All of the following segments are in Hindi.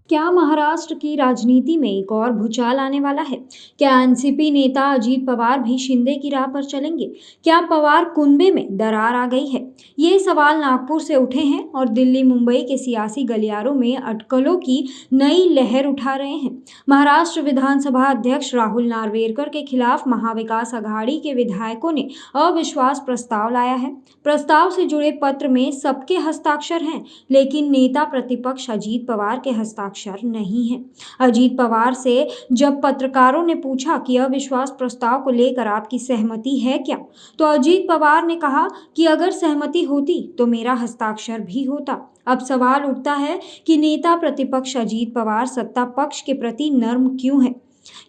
क्या महाराष्ट्र की राजनीति में एक और भूचाल आने वाला है? क्या एनसीपी नेता अजीत पवार भी शिंदे की राह पर चलेंगे? क्या पवार कुनबे में दरार आ गई है? ये सवाल नागपुर से उठे हैं और दिल्ली मुंबई के सियासी गलियारों में अटकलों की नई लहर उठा रहे हैं। महाराष्ट्र विधानसभा अध्यक्ष राहुल नार्वेकर के खिलाफ महाविकास अघाड़ी के विधायकों ने अविश्वास प्रस्ताव लाया है। प्रस्ताव से जुड़े पत्र में सबके हस्ताक्षर हैं, लेकिन नेता प्रतिपक्ष अजीत पवार के हस्ताक्षर नहीं है। अजीत पवार से जब पत्रकारों ने पूछा कि अविश्वास प्रस्ताव को लेकर आपकी सहमति है क्या, तो अजीत पवार ने कहा कि अगर सहमति होती तो मेरा हस्ताक्षर भी होता। अब सवाल उठता है कि नेता प्रतिपक्ष अजीत पवार सत्ता पक्ष के प्रति नर्म क्यों है?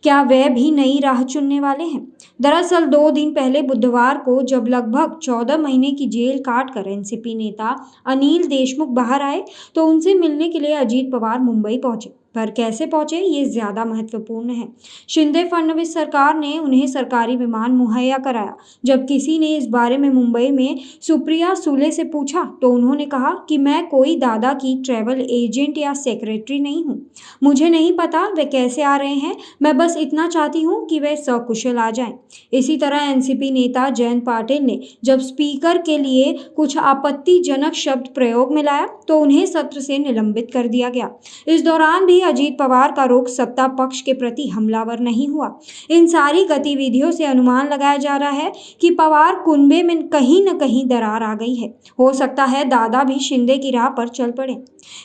क्या वह भी नई राह चुनने वाले हैं? दरअसल 2 दिन पहले बुधवार को जब लगभग 14 महीने की जेल काटकर एनसीपी नेता अनिल देशमुख बाहर आए, तो उनसे मिलने के लिए अजीत पवार मुंबई पहुंचे। पर कैसे पहुंचे, ये ज्यादा महत्वपूर्ण है। शिंदे फडणवीस सरकार ने उन्हें सरकारी विमान मुहैया कराया। जब किसी ने इस बारे में मुंबई में सुप्रिया सुले से पूछा, तो उन्होंने कहा कि मैं कोई दादा की ट्रैवल एजेंट या सेक्रेटरी नहीं हूँ। मुझे नहीं पता वे कैसे आ रहे हैं, मैं बस इतना चाहती हूँ कि वे सकुशल आ जाएं। इसी तरह एनसीपी नेता जयंत पाटिल ने जब स्पीकर के लिए कुछ आपत्तिजनक शब्द प्रयोग में लाया, तो उन्हें सत्र से निलंबित कर दिया गया। इस दौरान भी अजीत पवार का रुख सत्ता पक्ष के प्रति हमलावर नहीं हुआ। इन सारी गतिविधियों से अनुमान लगाया जा रहा है कि पवार कुनबे में कहीं न कहीं दरार आ गई है। हो सकता है दादा भी शिंदे की राह पर चल पड़े।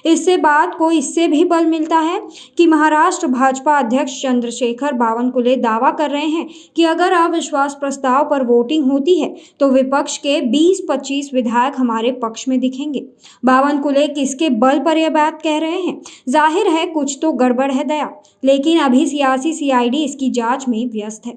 इससे बात को इससे भी बल मिलता है कि महाराष्ट्र भाजपा अध्यक्ष चंद्रशेखर बावनकुले दावा कर रहे हैं कि अगर अविश्वास प्रस्ताव पर वोटिंग होती है तो विपक्ष के 20-25 विधायक हमारे पक्ष में दिखेंगे। बावनकुले किसके बल पर यह बात कह रहे हैं? जाहिर है कुछ तो गड़बड़ है दया, लेकिन अभी सियासी सीआईडी इसकी जांच में व्यस्त है।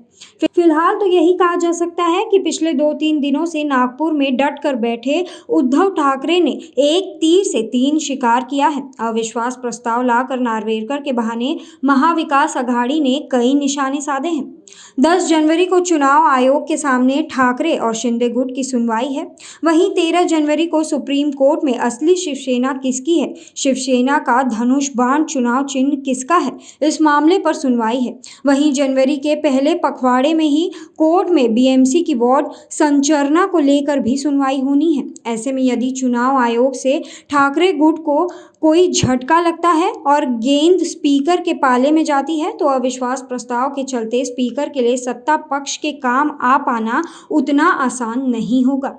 फिलहाल तो यही कहा जा सकता है कि पिछले 2-3 दिनों से नागपुर में डट कर बैठे उद्धव ठाकरे ने एक तीर से 3 शिकार किया है। अविश्वास प्रस्ताव लाकर नार्वेकर के बहाने महाविकास अघाड़ी ने कई निशाने साधे हैं। 10 जनवरी को चुनाव आयोग के सामने ठाकरे और शिंदे गुट की सुनवाई है। वहीं 13 जनवरी को सुप्रीम कोर्ट में असली शिवसेना किसकी है, शिवसेना का धनुष बाण चुनाव चिन्ह किसका है, इस मामले पर सुनवाई है। वहीं जनवरी के पहले पखवाड़े में ही कोर्ट में बीएमसी की वार्ड संचरना को लेकर भी सुनवाई होनी है। ऐसे में यदि चुनाव आयोग से ठाकरे गुट को कोई झटका लगता है और गेंद स्पीकर के पाले में जाती है, तो अविश्वास प्रस्ताव के चलते स्पीकर के लिए सत्ता पक्ष के काम आ पाना उतना आसान नहीं होगा।